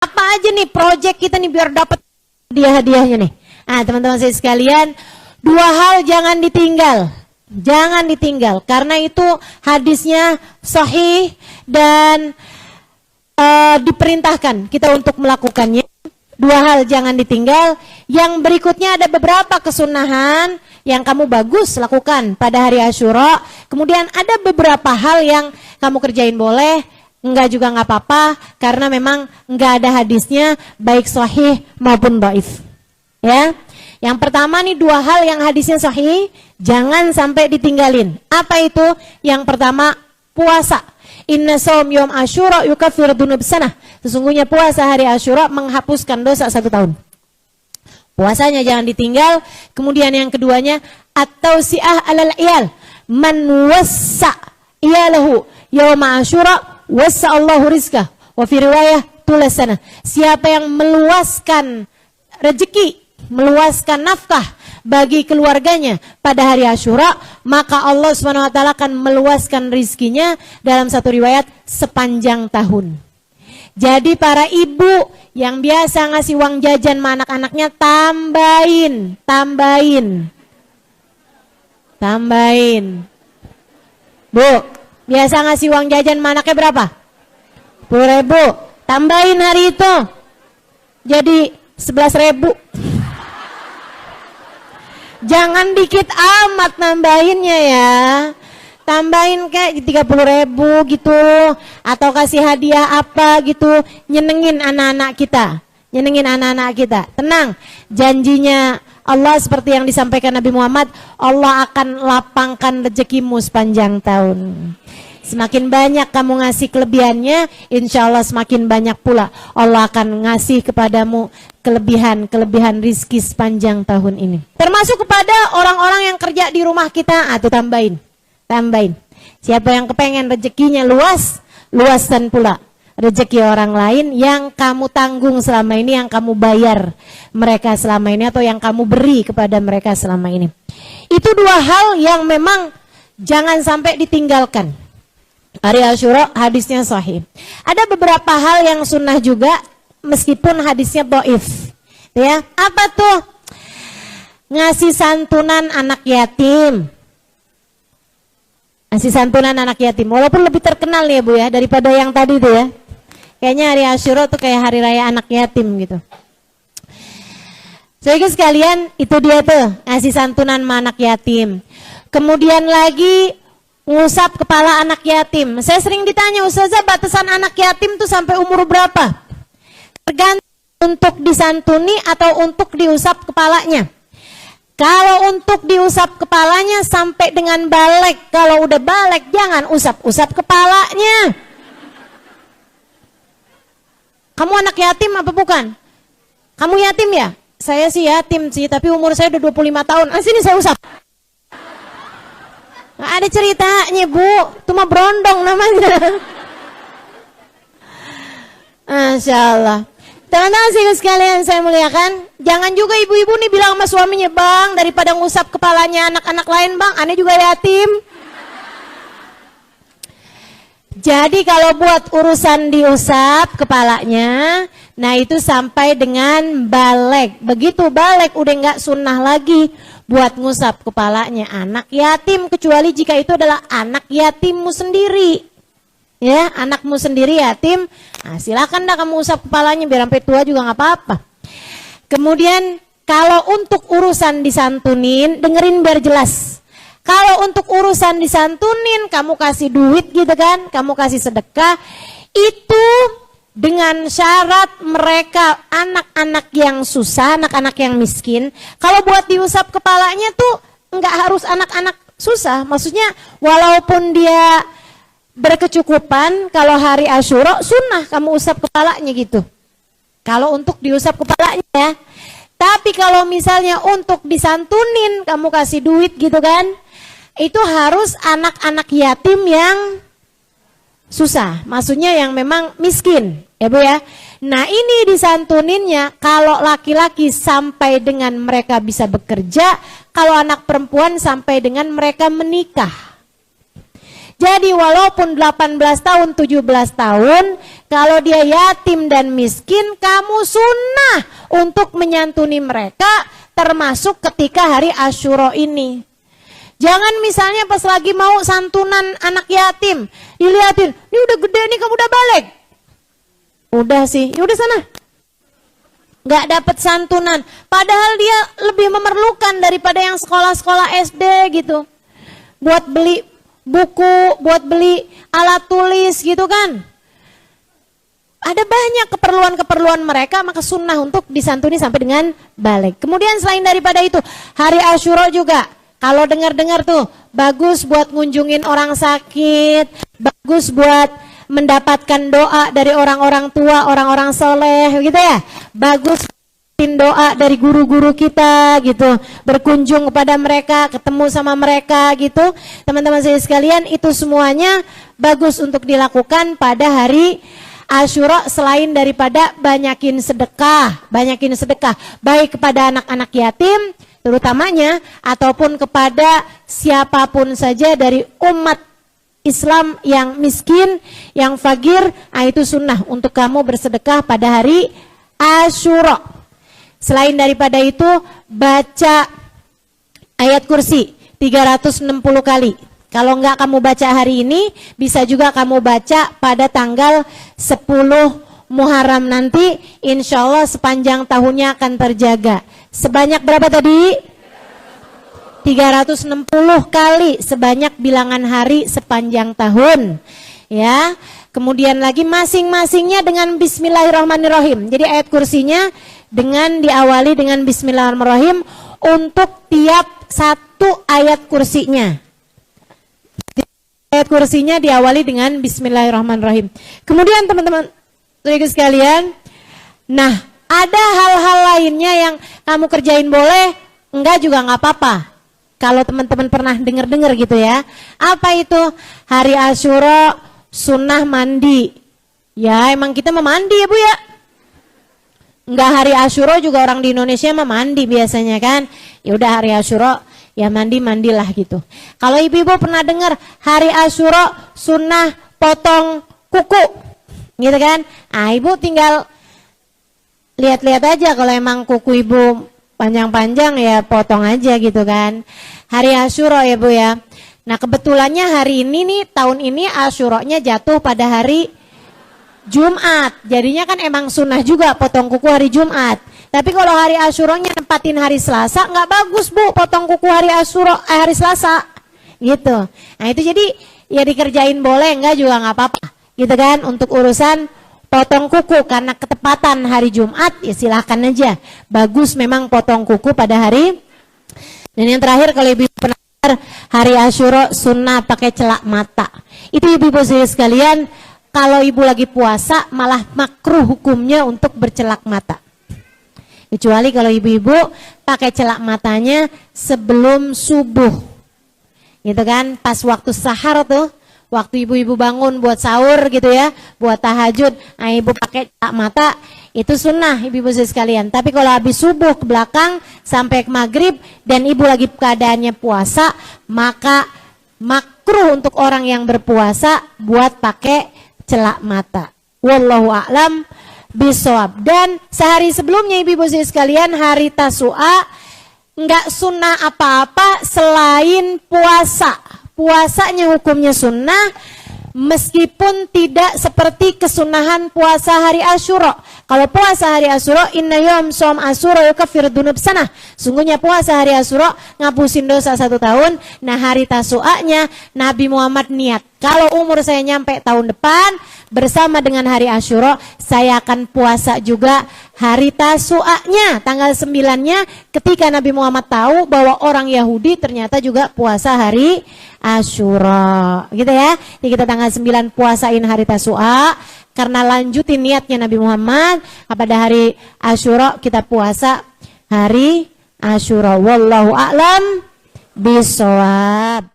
Apa aja nih project kita nih biar dapat hadiah-hadiahnya nih. Nah, teman-teman saya sekalian, 2 hal jangan ditinggal. Jangan ditinggal karena itu hadisnya sahih dan diperintahkan kita untuk melakukannya. 2 hal jangan ditinggal. Yang berikutnya ada beberapa kesunahan yang kamu bagus lakukan pada hari Asyura. Kemudian ada beberapa hal yang kamu kerjain boleh, enggak juga enggak apa-apa karena memang enggak ada hadisnya baik sahih maupun dhaif. Ya. Yang pertama nih 2 hal yang hadisnya sahih, jangan sampai ditinggalin. Apa itu? Yang pertama, puasa. Inna shaum yom Asyura yukaffiru dzunub sanah. Sesungguhnya puasa hari Asyura menghapuskan dosa 1 tahun. Puasanya jangan ditinggal. Kemudian yang keduanya, at-tausi'ah 'alal iyal. Man wassa iyalahu yauma Asyura wassa Allahu rizqah. Wa fi riwayah tulasana. Siapa yang meluaskan rezeki, meluaskan nafkah bagi keluarganya pada hari Asyura, maka Allah Subhanahu wa taala akan meluaskan rizkinya dalam satu riwayat sepanjang tahun. Jadi para ibu yang biasa ngasih uang jajan sama anak-anaknya, tambahin. Bu, biasa ngasih uang jajan sama anaknya berapa? 10.000. Tambahin hari itu jadi 11.000. Jangan dikit amat nambahinnya ya. Tambahin kayak 30.000 gitu. Atau kasih hadiah apa gitu. Nyenengin anak-anak kita. Tenang. Janjinya Allah seperti yang disampaikan Nabi Muhammad. Allah akan lapangkan rezekimu sepanjang tahun. Semakin banyak kamu ngasih kelebihannya, insya Allah semakin banyak pula Allah akan ngasih kepadamu kelebihan rizki sepanjang tahun ini. Termasuk kepada orang-orang yang kerja di rumah kita, atau tambahin. Siapa yang kepengen rezekinya luaskan pula rezeki orang lain yang kamu tanggung selama ini, yang kamu bayar mereka selama ini, atau yang kamu beri kepada mereka selama ini. Itu 2 hal yang memang jangan sampai ditinggalkan. Hari Asyura hadisnya sahih. Ada beberapa hal yang sunnah juga meskipun hadisnya dhaif. Ya, apa tuh? Ngasih santunan anak yatim. Walaupun lebih terkenal ya Bu ya daripada yang tadi tuh ya. Kayaknya hari Asyura tuh kayak hari raya anak yatim gitu. Jadi sekalian, itu dia tuh ngasih santunan sama anak yatim. Kemudian lagi ngusap kepala anak yatim. Saya sering ditanya, Ustazah, batasan anak yatim tuh sampai umur berapa? Tergantung untuk disantuni atau untuk diusap kepalanya. Kalau untuk diusap kepalanya sampai dengan balik. Kalau udah balik jangan usap-usap kepalanya. Kamu anak yatim apa bukan? Kamu yatim ya? Saya sih yatim sih, tapi umur saya udah 25 tahun. Sini saya usap. Nggak ada ceritanya Bu, itu mah berondong namanya. Masya Allah. Teman-teman sekalian saya muliakan, jangan juga ibu-ibu nih bilang sama suaminya, Bang, daripada ngusap kepalanya anak-anak lain Bang, aneh juga yatim. Jadi kalau buat urusan diusap kepalanya, nah itu sampai dengan balik. Begitu balik udah nggak sunnah lagi buat ngusap kepalanya anak yatim, kecuali jika itu adalah anak yatimmu sendiri. Ya, anakmu sendiri yatim, nah silakan dah kamu usap kepalanya biar sampai tua juga nggak apa-apa. Kemudian kalau untuk urusan disantunin, dengerin biar jelas. Kalau untuk urusan disantunin, kamu kasih duit gitu kan, kamu kasih sedekah, itu dengan syarat mereka anak-anak yang susah, anak-anak yang miskin. Kalau buat diusap kepalanya tuh nggak harus anak-anak susah. Maksudnya walaupun dia berkecukupan, kalau hari Asyura sunnah kamu usap kepalanya gitu. Kalau untuk diusap kepalanya ya. Tapi kalau misalnya untuk disantunin, kamu kasih duit gitu kan, itu harus anak-anak yatim yang susah, maksudnya yang memang miskin, ya Bu ya. Nah ini disantuninnya kalau laki-laki sampai dengan mereka bisa bekerja, kalau anak perempuan sampai dengan mereka menikah. Jadi walaupun 18 tahun, 17 tahun, kalau dia yatim dan miskin, kamu sunnah untuk menyantuni mereka, termasuk ketika hari Asyura ini. Jangan misalnya pas lagi mau santunan anak yatim, dilihatin, ini udah gede nih, kamu udah balik. Udah sih, ya udah sana. Nggak dapat santunan, padahal dia lebih memerlukan daripada yang sekolah-sekolah SD gitu. Buat beli buku, buat beli alat tulis gitu kan. Ada banyak keperluan-keperluan mereka, maka sunnah untuk disantuni sampai dengan balik. Kemudian selain daripada itu, hari Asyura juga. Kalau dengar-dengar tuh, bagus buat ngunjungin orang sakit, bagus buat mendapatkan doa dari orang-orang tua, orang-orang soleh gitu ya. Bagus doa dari guru-guru kita gitu, berkunjung kepada mereka, ketemu sama mereka gitu. Teman-teman saya sekalian, itu semuanya bagus untuk dilakukan pada hari Asyura, selain daripada banyakin sedekah baik kepada anak-anak yatim terutamanya, ataupun kepada siapapun saja dari umat Islam yang miskin, yang fakir. Itu sunnah untuk kamu bersedekah pada hari Asyura. Selain daripada itu, baca ayat kursi 360 kali. Kalau enggak kamu baca hari ini, bisa juga kamu baca pada tanggal 10 Muharram nanti. Insya Allah sepanjang tahunnya akan terjaga. Sebanyak berapa tadi? 360 kali, sebanyak bilangan hari sepanjang tahun. Ya. Kemudian lagi masing-masingnya dengan Bismillahirrahmanirrahim. Jadi ayat kursinya dengan diawali dengan Bismillahirrahmanirrahim untuk tiap satu ayat kursinya. Ayat kursinya diawali dengan Bismillahirrahmanirrahim. Kemudian teman-teman sekalian, nah ada hal-hal lainnya yang kamu kerjain boleh, enggak juga nggak apa-apa. Kalau teman-teman pernah dengar-dengar gitu ya. Apa itu? Hari Asyura sunnah mandi. Ya emang kita mau mandi ya Bu ya. Enggak hari Asyura juga orang di Indonesia mah mandi biasanya kan. Ya udah hari Asyura ya mandilah gitu. Kalau ibu-ibu pernah dengar hari Asyura sunnah potong kuku, gitu kan? Ibu tinggal lihat-lihat aja, kalau emang kuku ibu panjang-panjang ya potong aja gitu kan. Hari Asyura ya Bu ya. Nah kebetulannya hari ini nih, tahun ini Asyuranya jatuh pada hari Jumat. Jadinya kan emang sunnah juga potong kuku hari Jumat. Tapi kalau hari Asyuranya nempatin hari Selasa, nggak bagus Bu potong kuku hari Asyura hari Selasa gitu. Nah itu jadi ya dikerjain boleh, enggak juga nggak apa-apa gitu kan. Untuk urusan potong kuku karena ketepatan hari Jumat ya silahkan aja. Bagus memang potong kuku pada hari. Dan yang terakhir, kalau ibu pernah hari Asyura sunnah pakai celak mata. Itu ibu-ibu sekalian, kalau ibu lagi puasa malah makruh hukumnya untuk bercelak mata. Kecuali kalau ibu-ibu pakai celak matanya sebelum subuh. Gitu kan, pas waktu sahar tuh, waktu ibu-ibu bangun buat sahur gitu ya, buat tahajud, nah ibu pakai celak mata, itu sunnah ibu-ibu sekalian. Tapi kalau habis subuh ke belakang sampai ke maghrib dan ibu lagi keadaannya puasa, maka makruh untuk orang yang berpuasa buat pakai celak mata. Wallahu a'lam bisawab. Dan sehari sebelumnya ibu-ibu sekalian, hari Tasu'a, enggak sunnah apa-apa selain puasa. Puasanya hukumnya sunnah, meskipun tidak seperti kesunahan puasa hari Asyura. Kalau puasa hari Asyura, inna yawm som Asyura yukafir dunub sanah. Sungguhnya puasa hari Asyura ngapusin dosa 1 tahun. Nah hari Tasu'anya Nabi Muhammad niat, kalau umur saya nyampe tahun depan bersama dengan hari Asyura, saya akan puasa juga hari Tasu'anya, tanggal 9-nya, ketika Nabi Muhammad tahu bahwa orang Yahudi ternyata juga puasa hari Asyura. Gitu ya. Jadi kita tanggal 9 puasain hari Tasu'a, karena lanjutin niatnya Nabi Muhammad, pada hari Asyura kita puasa hari Asyura. Wallahu a'lam bishawab.